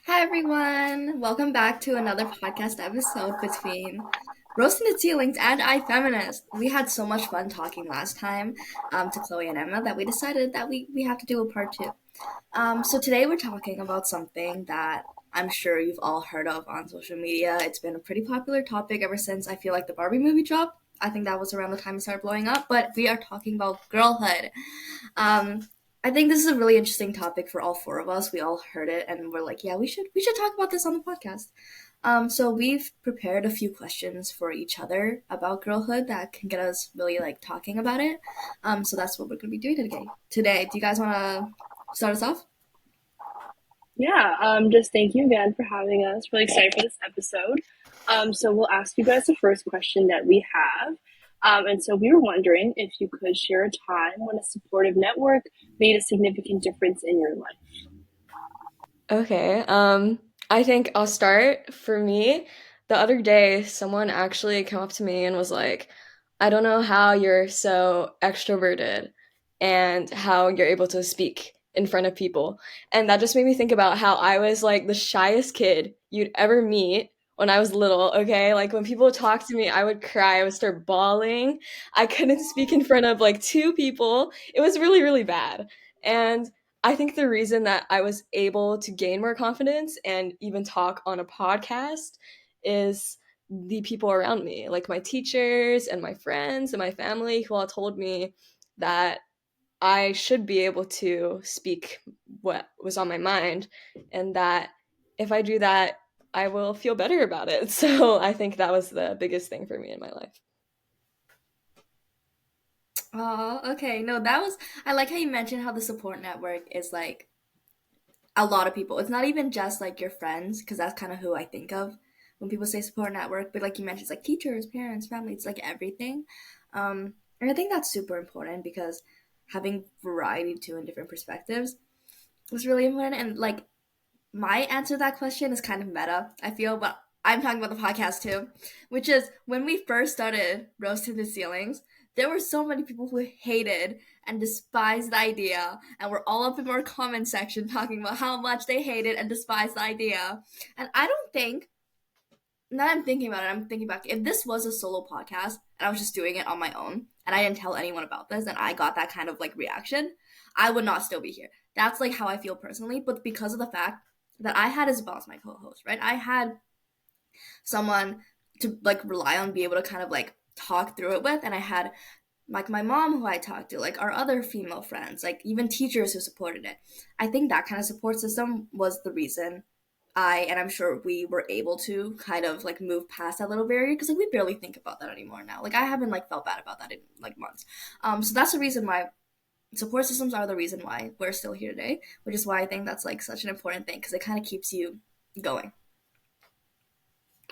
Hi everyone! Welcome back to another podcast episode between Roasting the Ceilings and iFeminist. We had so much fun talking last time to Chloe and Emma that we decided that we have to do a part two. So today we're talking about something that I'm sure you've all heard of on social media. It's been a pretty popular topic ever since I feel like the Barbie movie dropped. I think that was around the time it started blowing up, but we are talking about girlhood. Um, I think this is a really interesting topic for all four of us. We all heard it and we're like, yeah, we should talk about this on the podcast. So we've prepared a few questions for each other about girlhood that can get us really like talking about it. So that's what we're gonna be doing today. Today, do you guys want to start us off? Yeah, just thank you again for having us. Really excited for this episode. So we'll ask you guys the first question that we have. And so we were wondering if you could share a time when a supportive network made a significant difference in your life. Okay, I think I'll start. For me, the other day, someone actually came up to me and was like, I don't know how you're so extroverted and how you're able to speak in front of people. And that just made me think about how I was like the shyest kid you'd ever meet when I was little, okay? Like when people would talk to me, I would cry, I would start bawling. I couldn't speak in front of like two people. It was really, really bad. And I think the reason that I was able to gain more confidence and even talk on a podcast is the people around me, like my teachers and my friends and my family, who all told me that I should be able to speak what was on my mind, and that if I do that, I will feel better about it. So I think that was the biggest thing for me in my life. Oh, okay. No, that was. I like how you mentioned how the support network is like a lot of people. It's not even just like your friends, because that's kind of who I think of when people say support network. But like you mentioned, it's like teachers, parents, family. It's like everything. And I think that's super important because having variety too and different perspectives is really important. And like my answer to that question is kind of meta, I feel, but I'm talking about the podcast too, which is when we first started Roasting the Ceilings, there were so many people who hated and despised the idea, and were all up in our comment section talking about how much they hated and despised the idea. And I don't think, now I'm thinking about it, I'm thinking back, if this was a solo podcast and I was just doing it on my own and I didn't tell anyone about this and I got that kind of like reaction, I would not still be here. That's like how I feel personally, but because of the fact that I had Isabel as my co-host, right? I had someone to like rely on, be able to kind of like talk through it with, and I had like my mom who I talked to, like our other female friends, like even teachers who supported it. I think that kind of support system was the reason and I'm sure we were able to kind of like move past that little barrier, because like we barely think about that anymore now. Like I haven't like felt bad about that in like months. So that's the reason why support systems are the reason why we're still here today, which is why I think that's like such an important thing because it kind of keeps you going.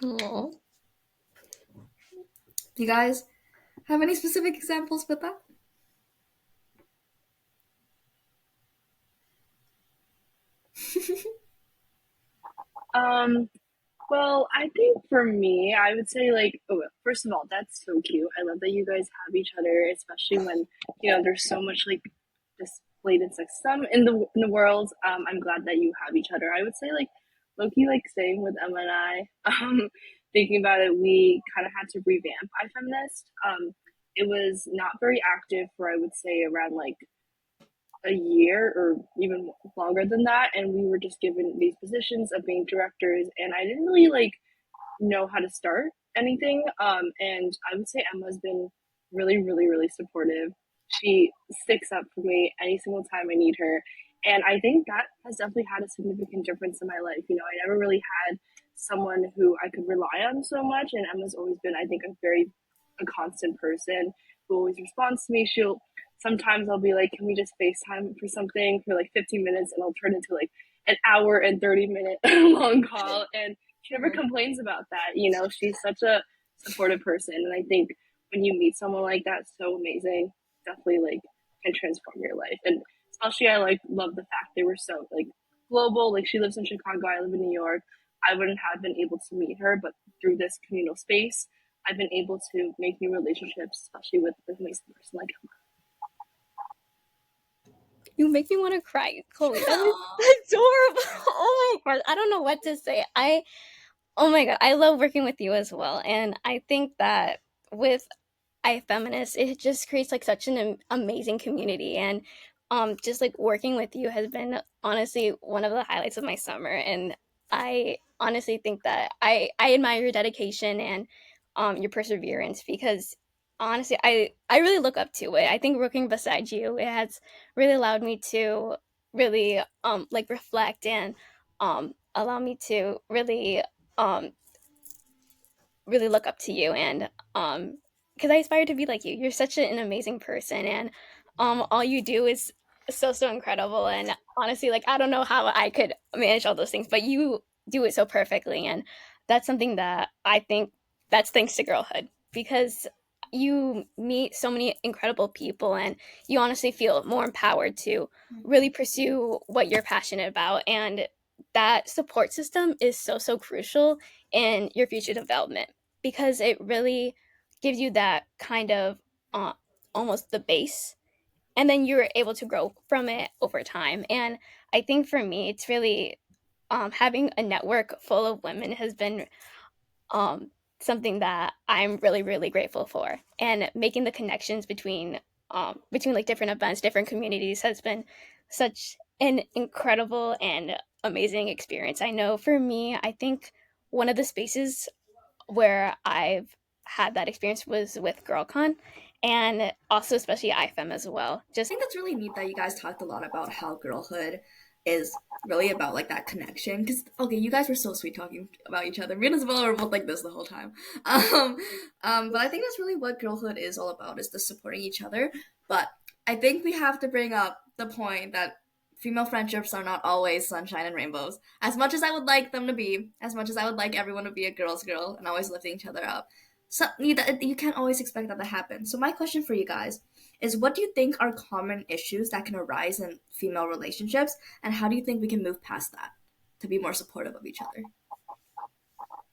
Aww. Do you guys have any specific examples with that? Um, well, I think for me, I would say first of all, that's so cute. I love that you guys have each other, especially when there's so much like just blatant sexism in the world. I'm glad that you have each other. I would say like Loki, like same with Emma and I. Thinking about it, we kind of had to revamp iFeminist. It was not very active for I would say around like a year or even longer than that, and we were just given these positions of being directors, and I didn't really like know how to start anything. And I would say Emma's been really, really, really supportive. She sticks up for me any single time I need her. And I think that has definitely had a significant difference in my life. I never really had someone who I could rely on so much. And Emma's always been, I think, a constant person who always responds to me. Sometimes I'll be like, can we just FaceTime for something for like 15 minutes? And I'll turn into like an hour and 30-minute long call. And she never complains about that. She's such a supportive person, and I think when you meet someone like that, so amazing, definitely like can transform your life. And especially, I like love the fact they were so like global. Like she lives in Chicago, I live in New York. I wouldn't have been able to meet her, but through this communal space, I've been able to make new relationships, especially with an amazing person like Emma. You make me want to cry, Chloe. That was adorable. Oh words. I don't know what to say. I Oh my god, I love working with you as well, and I think that with iFeminist, it just creates like such an amazing community, and just like working with you has been honestly one of the highlights of my summer, and I honestly think that I admire your dedication and your perseverance because honestly I really look up to it. I think working beside you, it has really allowed me to really like reflect and allow me to um really look up to you and because I aspire to be like you. You're such an amazing person, and all you do is so incredible. And honestly, like I don't know how I could manage all those things, but you do it so perfectly, and that's something that I think that's thanks to girlhood because you meet so many incredible people and you honestly feel more empowered to really pursue what you're passionate about, and that support system is so crucial in your future development because it really gives you that kind of uh, almost the base, and then you're able to grow from it over time. And I think for me it's really having a network full of women has been um, something that I'm really grateful for, and making the connections between like different events, different communities has been such an incredible and amazing experience. I know for me, I think one of the spaces where I've had that experience was with GirlCon, and also especially IFEM as well. I think that's really neat that you guys talked a lot about how girlhood is really about like that connection. Because okay, you guys were so sweet talking about each other. Me and Isabella were both like this the whole time. Um, but I think that's really what girlhood is all about: is the supporting each other. But I think we have to bring up the point that female friendships are not always sunshine and rainbows. As much as I would like them to be, as much as I would like everyone to be a girl's girl and always lifting each other up, so you can't always expect that to happen. So my question for you guys is, what do you think are common issues that can arise in female relationships, and how do you think we can move past that to be more supportive of each other?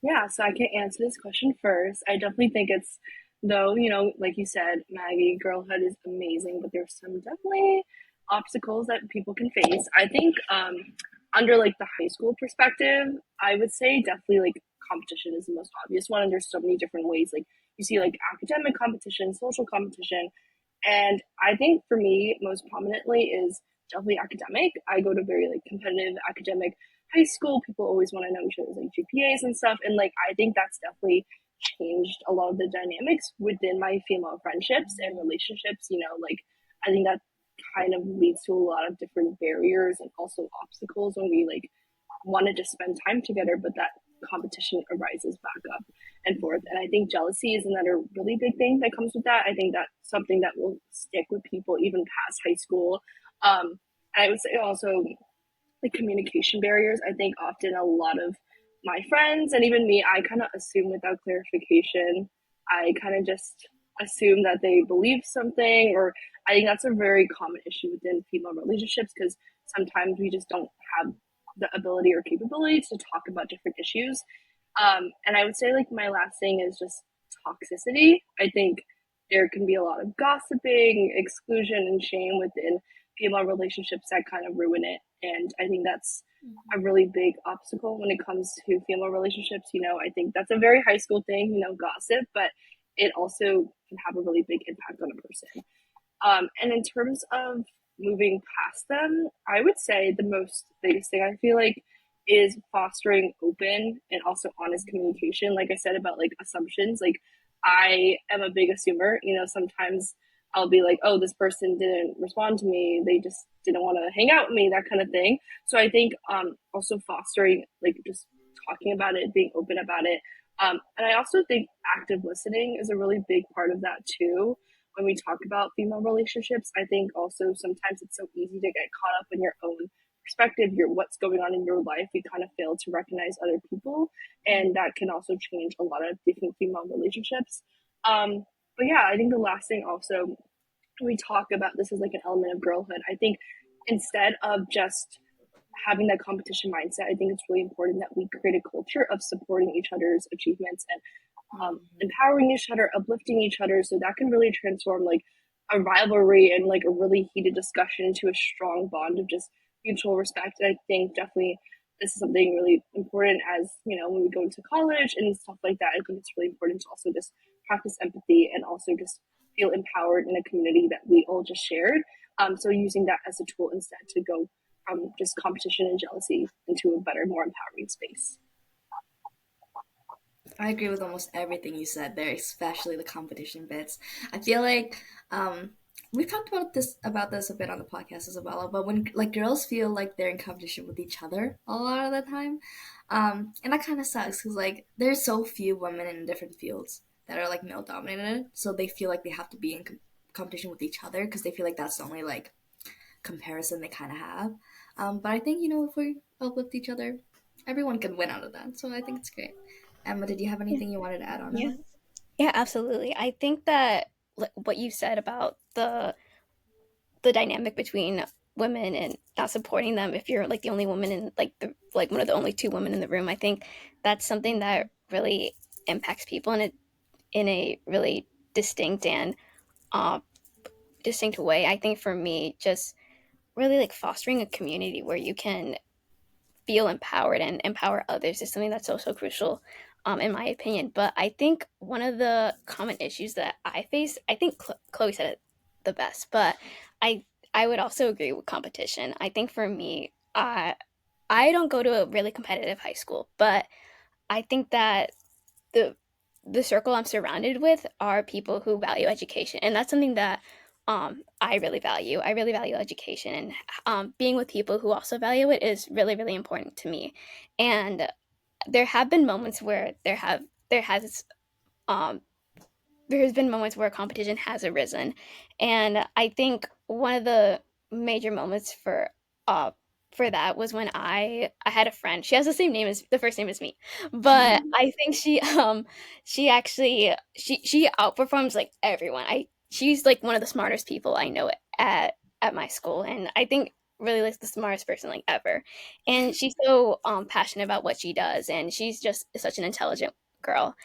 Yeah, so I can answer this question first. I definitely think it's, though, like you said, Maggie, girlhood is amazing, but there's some definitely obstacles that people can face. I think under like the high school perspective, I would say definitely like competition is the most obvious one, and there's so many different ways. Like you see like academic competition, social competition, and I think for me, most prominently is definitely academic. I go to very like competitive academic high school. People always want to know each other's like GPAs and stuff. And like I think that's definitely changed a lot of the dynamics within my female friendships and relationships. Like I think that kind of leads to a lot of different barriers and also obstacles when we like wanted to spend time together, but that competition arises back up and forth. And I think jealousy is another really big thing that comes with that. I think that's something that will stick with people even past high school. And I would say also like communication barriers. I think often a lot of my friends and even me, I kind of assume without clarification. I kind of just assume that they believe something, or I think that's a very common issue within female relationships because sometimes we just don't have the ability or capability to talk about different issues. And I would say like my last thing is just toxicity. I think there can be a lot of gossiping, exclusion, and shame within female relationships that kind of ruin it. And I think that's a really big obstacle when it comes to female relationships. I think that's a very high school thing, gossip, but it also can have a really big impact on a person. And in terms of moving past them, I would say the most biggest thing I feel like is fostering open and also honest communication. Like I said about like assumptions, like I am a big assumer. Sometimes I'll be like, oh, this person didn't respond to me. They just didn't want to hang out with me, that kind of thing. So I think also fostering like just talking about it, being open about it. And I also think active listening is a really big part of that too when we talk about female relationships. I think also sometimes it's so easy to get caught up in your own perspective, your what's going on in your life. You kind of fail to recognize other people, and that can also change a lot of different female relationships. But yeah, I think the last thing also we talk about this is like an element of girlhood. I think instead of just having that competition mindset, I think it's really important that we create a culture of supporting each other's achievements and empowering each other, uplifting each other. So that can really transform like a rivalry and like a really heated discussion into a strong bond of just mutual respect. And I think definitely this is something really important as, when we go into college and stuff like that. I think it's really important to also just practice empathy and also just feel empowered in a community that we all just shared. So using that as a tool instead to go from just competition and jealousy into a better, more empowering space. I agree with almost everything you said there, especially the competition bits. I feel like we've talked about this a bit on the podcast as well. But when like girls feel like they're in competition with each other a lot of the time, and that kind of sucks because like there's so few women in different fields that are like male dominated, so they feel like they have to be in competition with each other because they feel like that's the only like comparison they kind of have. But I think if we uplift each other, everyone can win out of that. So I think it's great. Emma, did you have Yeah. anything you wanted to add on to Yeah. that? Yeah, absolutely. I think that what you said about the dynamic between women and not supporting them if you're like the only woman in like one of the only two women in the room, I think that's something that really impacts people in a really distinct and uh, distinct way. I think for me, just really like fostering a community where you can feel empowered and empower others is something that's so so crucial, in my opinion. But I think one of the common issues that I face, I think Chloe said it the best, but I I would also agree with competition. I think for me, I don't go to a really competitive high school, but I think that the the circle I'm surrounded with are people who value education, and that's something that I really value. I really value education, and being with people who also value it is really really important to me. And there have been moments where there has um, there has been moments where competition has arisen, and I think one of the major moments uh for that was when I had a friend. She has the same name as the first name as me, but I think she actually she outperforms like everyone. I She's like one of the smartest people I know at my school, and I think really like the smartest person like ever. And she's so passionate about what she does, and she's just such an intelligent girl.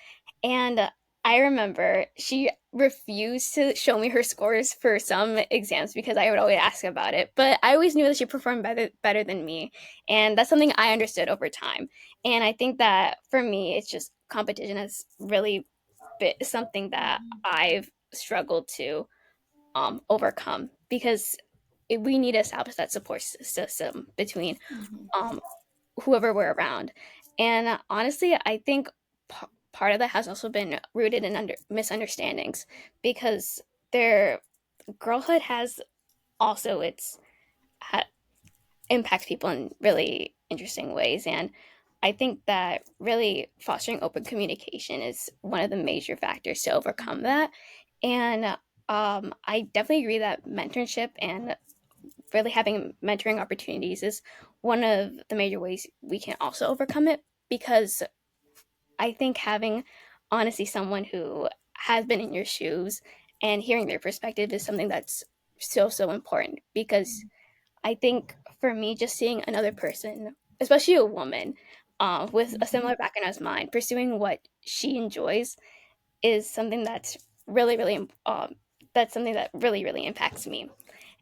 And I remember she refused to show me her scores for some exams because I would always ask about it. But I always knew that she performed better than me. And that's something I understood over time. And I think that for me, it's just competition has really been something that I've struggled to overcome because we need to establish that support system between Mm-hmm. um, whoever we're around. And honestly, I think part of that has also been rooted in misunderstandings because their girlhood has also ha- impacts people in really interesting ways. And I think that really fostering open communication is one of the major factors to overcome that. And I definitely agree that mentorship and really having mentoring opportunities is one of the major ways we can also overcome it, because I think having honestly someone who has been in your shoes and hearing their perspective is something that's so so important, because I think for me, just seeing another person, especially a woman, with a similar background as mine, pursuing what she enjoys is something really really that's something that really really impacts me.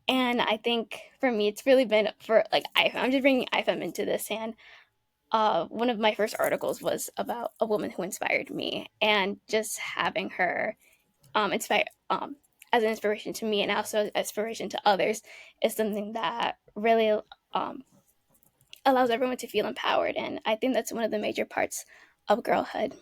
And I think for me, it's really been for like I'm just bringing IFM into this. And one of my first articles was about a woman who inspired me, and just having her inspire as an inspiration to me and also inspiration to others is something that really um, allows everyone to feel empowered. And I think that's one of the major parts of girlhood.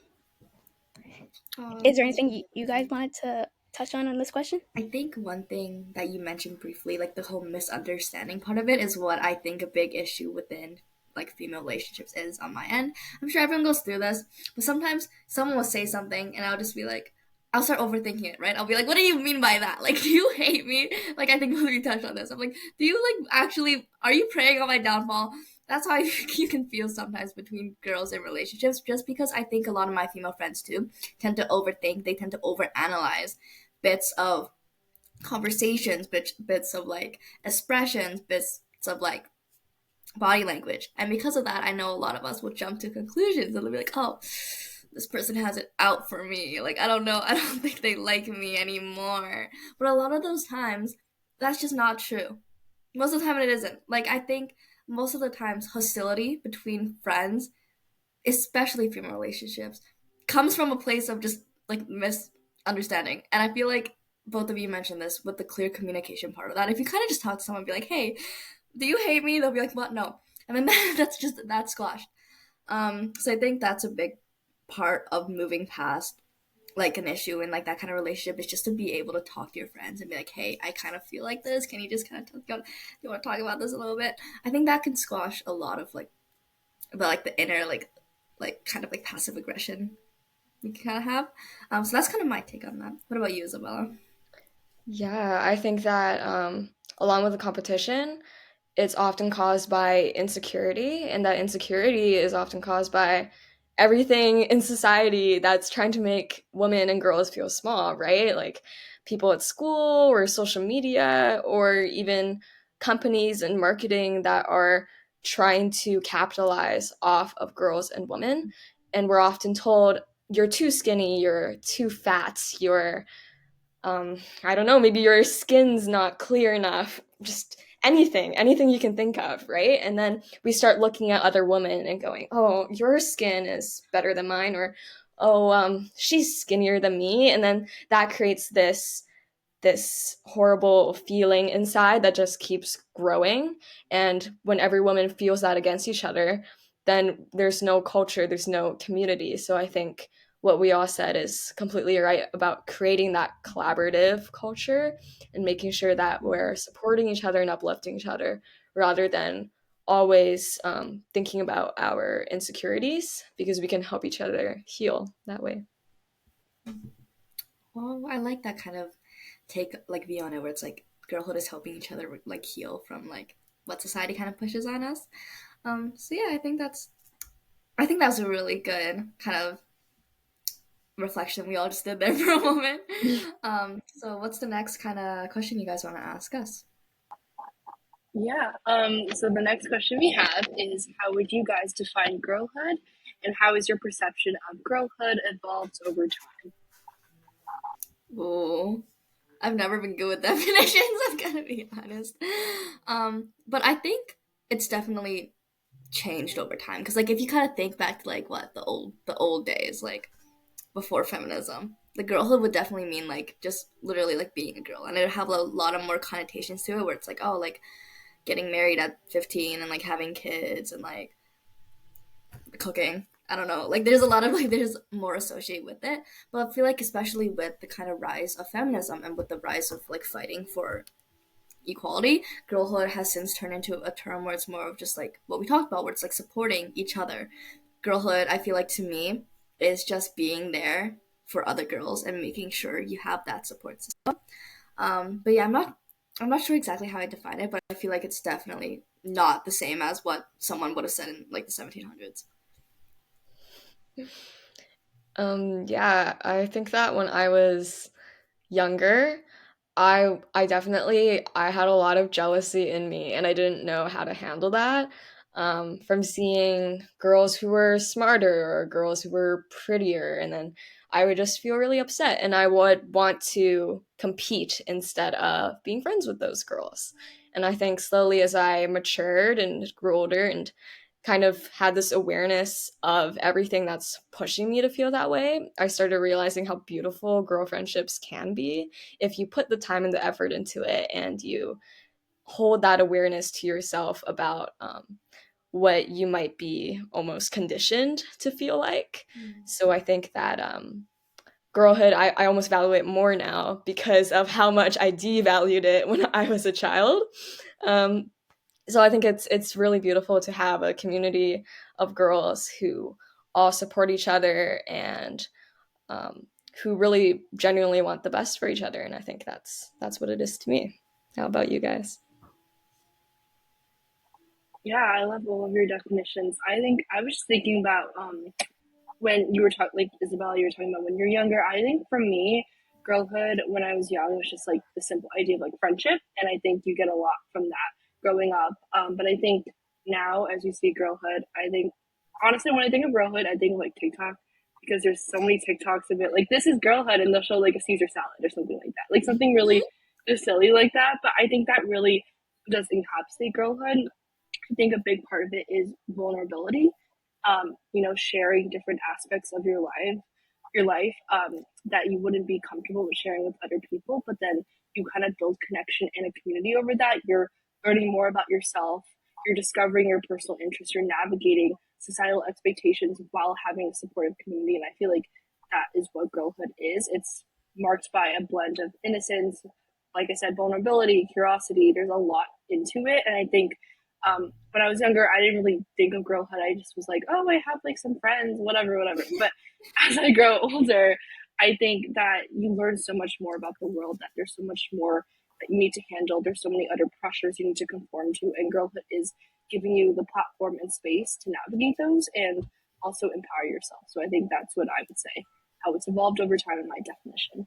Oh, Is there that's anything really you guys sweet. wanted to touch on this question? I think one thing that you mentioned briefly, like the whole misunderstanding part of it, is what I think a big issue within like female relationships is on my end. I'm sure everyone goes through this, but sometimes someone will say something and I'll just be like, I'll start overthinking it, right? I'll be like, what do you mean by that? Like, do you hate me? Like, I think we touched on this. I'm like, do you like actually, are you preying on my downfall? That's how you can feel sometimes between girls in relationships, just because I think a lot of my female friends too tend to overthink, they tend to overanalyze bits of conversations, bits of like expressions, bits of like body language. And because of that, I know a lot of us will jump to conclusions and they'll be like, oh, this person has it out for me. Like, I don't know. I don't think they like me anymore. But a lot of those times, that's just not true. Most of the time, it isn't. Like, I think most of the times hostility between friends, especially female relationships, comes from a place of just like misunderstanding. And I feel like both of you mentioned this with the clear communication part of that. If you kind of just talk to someone and be like, hey, do you hate me? They'll be like, what? No. And then that's squashed. So I think that's a big part of moving past like an issue in like that kind of relationship is just to be able to talk to your friends and be like, hey, I kind of feel like this. Can you just kind of talk, do you want to talk about this a little bit? I think that can squash a lot of the inner like kind of like passive aggression you can kind of have. So that's kind of my take on that. What about you, Isabella? Yeah, I think that along with the competition, it's often caused by insecurity, and that insecurity is often caused by everything in society that's trying to make women and girls feel small, right? Like people at school or social media or even companies and marketing that are trying to capitalize off of girls and women. And we're often told, you're too skinny, you're too fat, you're I don't know, maybe your skin's not clear enough, just anything you can think of, right? And then we start looking at other women and going, oh, your skin is better than mine, or oh, she's skinnier than me. And then that creates this horrible feeling inside that just keeps growing. And when every woman feels that against each other, then there's no culture, there's no community. So I think what we all said is completely right about creating that collaborative culture and making sure that we're supporting each other and uplifting each other rather than always thinking about our insecurities, because we can help each other heal that way. Well, I like that kind of take like view on it where it's like girlhood is helping each other like heal from like what society kind of pushes on us. So yeah, I think that was a really good kind of reflection we all just did there for a moment. So what's the next kind of question you guys want to ask us? Yeah. So the next question we have is, how would you guys define girlhood, and how has your perception of girlhood evolved over time? Oh, I've never been good with definitions. I'm gonna be honest. But I think it's definitely changed over time because like if you kind of think back to like what the old days like before feminism, the girlhood would definitely mean like just literally like being a girl, and it would have a lot of more connotations to it where it's like oh like getting married at 15 and like having kids and like cooking. I don't know. Like there's a lot of like there's more associated with it. But I feel like especially with the kind of rise of feminism and with the rise of like fighting for equality, girlhood has since turned into a term where it's more of just like what we talked about, where it's like supporting each other. Girlhood, I feel like to me, is just being there for other girls and making sure you have that support system. But yeah, I'm not sure exactly how I define it, but I feel like it's definitely not the same as what someone would have said in like the 1700s. Yeah, I think that when I was younger, I definitely I had a lot of jealousy in me and I didn't know how to handle that. From seeing girls who were smarter or girls who were prettier, and then I would just feel really upset and I would want to compete instead of being friends with those girls. And I think slowly as I matured and grew older and kind of had this awareness of everything that's pushing me to feel that way, I started realizing how beautiful girl friendships can be if you put the time and the effort into it and you hold that awareness to yourself about what you might be almost conditioned to feel like. So I think that girlhood, I almost value it more now because of how much I devalued it when I was a child. Um, so I think it's really beautiful to have a community of girls who all support each other and um, who really genuinely want the best for each other. And I think that's what it is to me. How about you guys? Yeah, I love all of your definitions. I think I was just thinking about when you were talking, like Isabella, you were talking about when you're younger. I think for me, girlhood when I was young was just like the simple idea of like friendship, and I think you get a lot from that growing up. But I think now, as you see girlhood, I think honestly, when I think of girlhood, I think of like TikTok because there's so many TikToks of it. Like this is girlhood, and they'll show like a Caesar salad or something like that, like something really just silly like that. But I think that really does encapsulate girlhood, I think a big part of it is vulnerability. Sharing different aspects of your life that you wouldn't be comfortable with sharing with other people, but then you kind of build connection and a community over that. You're learning more about yourself. You're discovering your personal interests. You're navigating societal expectations while having a supportive community. And I feel like that is what girlhood is. It's marked by a blend of innocence, like I said, vulnerability, curiosity. There's a lot into it. And I think when I was younger, I didn't really think of girlhood. I just was like, oh, I have like some friends, whatever, whatever. But as I grow older, I think that you learn so much more about the world, that there's so much more that you need to handle. There's so many other pressures you need to conform to. And girlhood is giving you the platform and space to navigate those and also empower yourself. So I think that's what I would say, how it's evolved over time in my definition.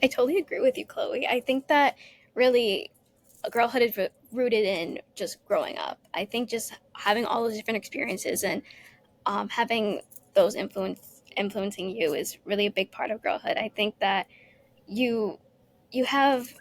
I totally agree with you, Chloe. I think that really girlhood is rooted in just growing up. I think just having all those different experiences and having those influencing you is really a big part of girlhood. I think that you you have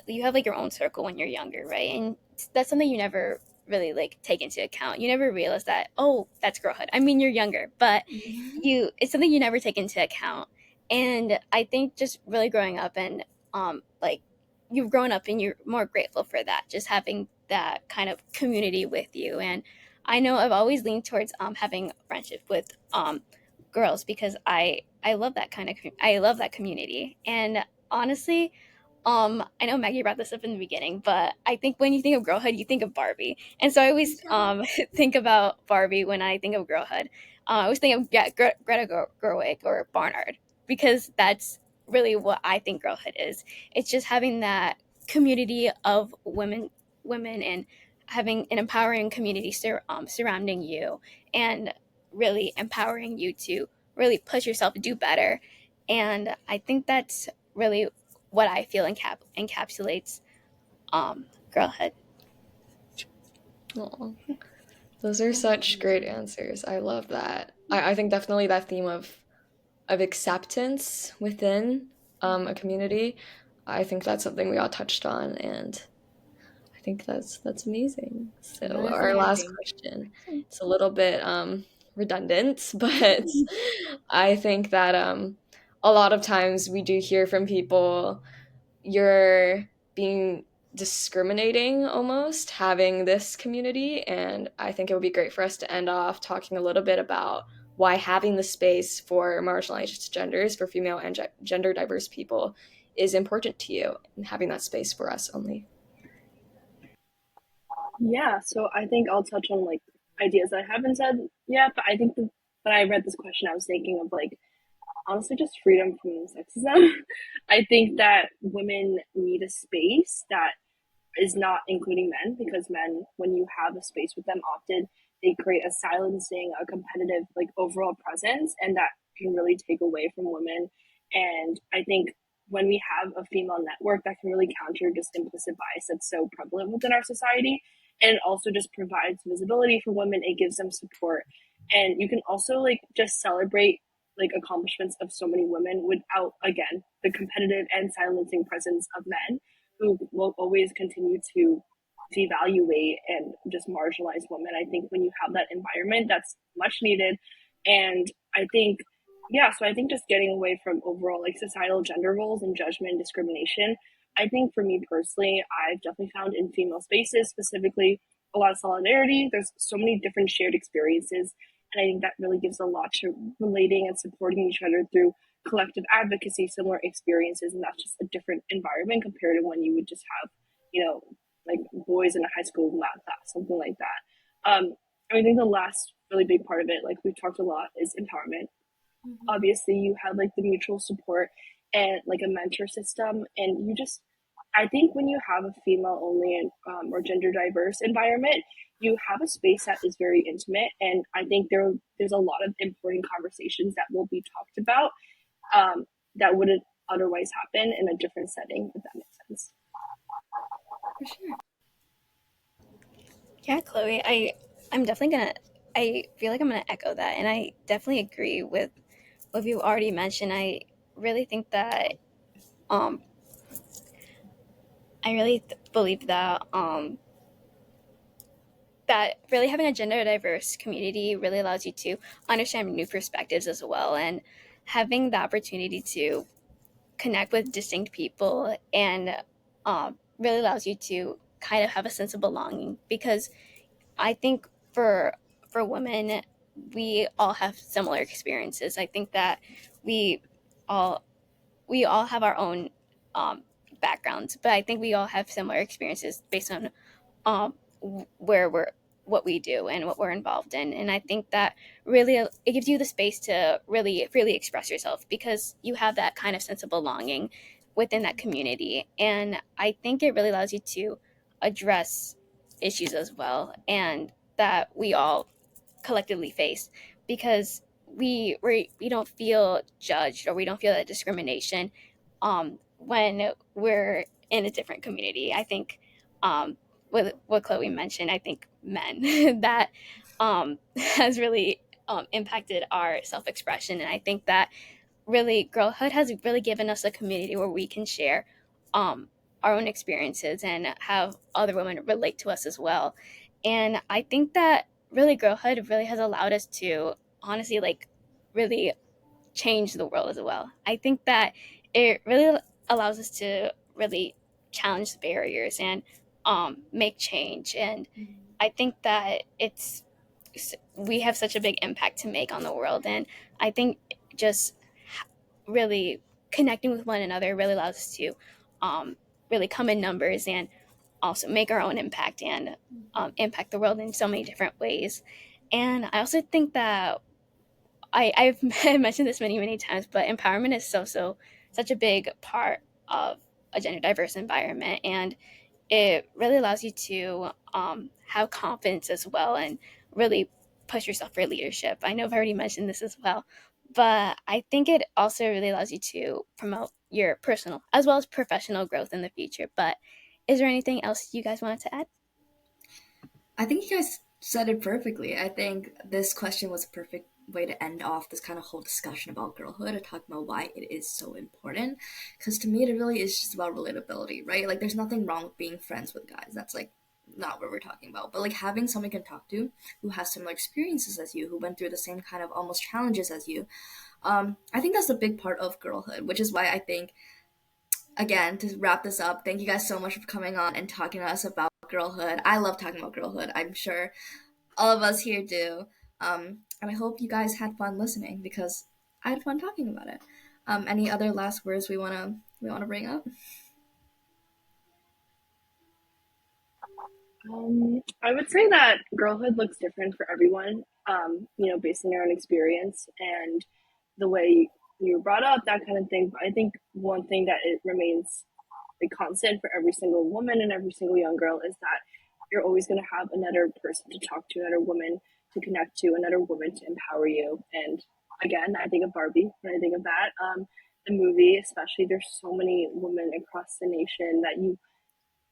you have like your own circle when you're younger, right? And that's something you never really like take into account. You never realize that, oh, that's girlhood. I mean, you're younger, but it's something you never take into account. And I think just really growing up and like you've grown up and you're more grateful for that, just having that kind of community with you. And I know I've always leaned towards having friendship with girls because I love that I love that community. And honestly, I know Maggie brought this up in the beginning, but I think when you think of girlhood, you think of Barbie, and so I always think about Barbie when I think of girlhood. I always think of Greta Gerwig or Barnard because that's really what I think girlhood is. It's just having that community of women, and having an empowering community surrounding you, and really empowering you to really push yourself to do better. And I think that's really what I feel encapsulates girlhood. Aw, those are such great answers. I love that. I think definitely that theme of acceptance within a community. I think that's something we all touched on, and I think that's amazing. That So is our last amazing. question, it's a little bit redundant, but I think that a lot of times we do hear from people you're being discriminating almost having this community, and I think it would be great for us to end off talking a little bit about why having the space for marginalized genders, for female and gender diverse people, is important to you, and having that space for us only. Yeah, so I think I'll touch on like ideas I haven't said yet, but I think when I read this question, I was thinking of like honestly just freedom from sexism. I think that women need a space that is not including men, because men, when you have a space with them, often they create a silencing, a competitive, like overall presence, and that can really take away from women. And I think when we have a female network, that can really counter just implicit bias that's so prevalent within our society. And it also just provides visibility for women. It gives them support. And you can also like just celebrate like accomplishments of so many women without, again, the competitive and silencing presence of men who will always continue to devaluate and just marginalize women. I think when you have that environment, that's much needed. And I think, yeah, so I think just getting away from overall like societal gender roles and judgment and discrimination. I think for me personally, I've definitely found in female spaces specifically a lot of solidarity. There's so many different shared experiences. And I think that really gives a lot to relating and supporting each other through collective advocacy, similar experiences, and that's just a different environment compared to when you would just have, like boys in a high school math class, something like that. I think the last really big part of it, like we've talked a lot, is empowerment. Obviously, you have like the mutual support and like a mentor system, and you just, I think when you have a female only and or gender diverse environment, you have a space that is very intimate, and I think there's a lot of important conversations that will be talked about that wouldn't otherwise happen in a different setting, if that makes sense. For sure. Yeah, Chloe, I'm definitely gonna. I feel like I'm gonna echo that, and I definitely agree with what you already mentioned. I really think that um, I really believe that that really having a gender diverse community really allows you to understand new perspectives as well, and having the opportunity to connect with distinct people and really allows you to kind of have a sense of belonging, because I think for women, we all have similar experiences. I think that we all we all have our own um, backgrounds, but I think we all have similar experiences based on where we're what we do and what we're involved in. And I think that really it gives you the space to really freely express yourself, because you have that kind of sense of belonging within that community. And I think it really allows you to address issues as well, and that we all collectively face, because we don't feel judged, or we don't feel that discrimination when we're in a different community. I think what Chloe mentioned, I think men that has really impacted our self-expression. And I think that really girlhood has really given us a community where we can share um, our own experiences and have other women relate to us as well. And I think that really girlhood really has allowed us to honestly like really change the world as well. I think that it really allows us to really challenge the barriers and make change. And I think that we have such a big impact to make on the world. And I think just really connecting with one another really allows us to really come in numbers and also make our own impact and impact the world in so many different ways. And I also think that I've mentioned this many times, but empowerment is such a big part of a gender diverse environment, and it really allows you to have confidence as well, and really push yourself for leadership. I know I've already mentioned this as well, but I think it also really allows you to promote your personal as well as professional growth in the future. But is there anything else you guys wanted to add? I think you guys said it perfectly. I think this question was a perfect way to end off this kind of whole discussion about girlhood and talk about why it is so important. Because to me, it really is just about relatability, right? Like, there's nothing wrong with being friends with guys. That's like not what we're talking about. But like having someone you can talk to who has similar experiences as you, who went through the same kind of almost challenges as you. I think that's a big part of girlhood, which is why I think, again, to wrap this up, thank you guys so much for coming on and talking to us about girlhood. I love talking about girlhood. I'm sure all of us here do. And I hope you guys had fun listening because I had fun talking about it. Any other last words we wanna bring up? I would say that girlhood looks different for everyone, based on your own experience and the way you were brought up, that kind of thing. But I think one thing that it remains like constant for every single woman and every single young girl is that you're always going to have another person to talk to, another woman to connect to, another woman to empower you. And again, I think of Barbie when I think of that. The movie, especially, there's so many women across the nation that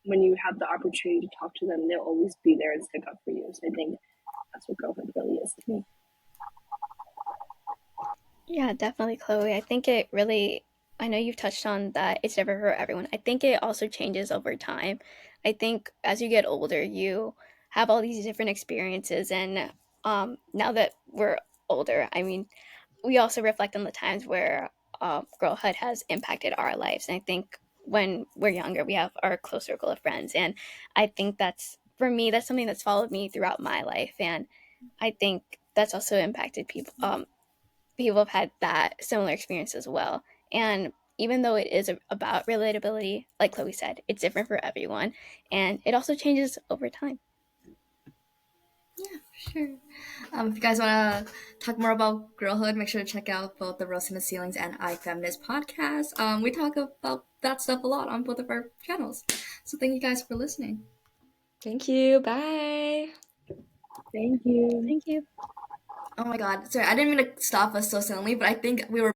when you have the opportunity to talk to them, they'll always be there and stick up for you. So I think that's what girlhood really is to me. Yeah, definitely, Chloe. I think it really, I know you've touched on that it's never for everyone. I think it also changes over time. I think as you get older, you have all these different experiences. And now that we're older, I mean, we also reflect on the times where girlhood has impacted our lives. And I think when we're younger, we have our close circle of friends. And I think that's, for me, that's something that's followed me throughout my life. And I think that's also impacted people. People have had that similar experience as well. And even though it is about relatability, like Chloe said, it's different for everyone. And it also changes over time. Yeah, sure. If you guys want to talk more about girlhood, make sure to check out both the Roasting the Ceilings and iFeminist podcast. We talk about that stuff a lot on both of our channels. So thank you guys for listening. Thank you. Bye. Thank you. Thank you. Oh my god, sorry, I didn't mean to stop us so suddenly, but I think we were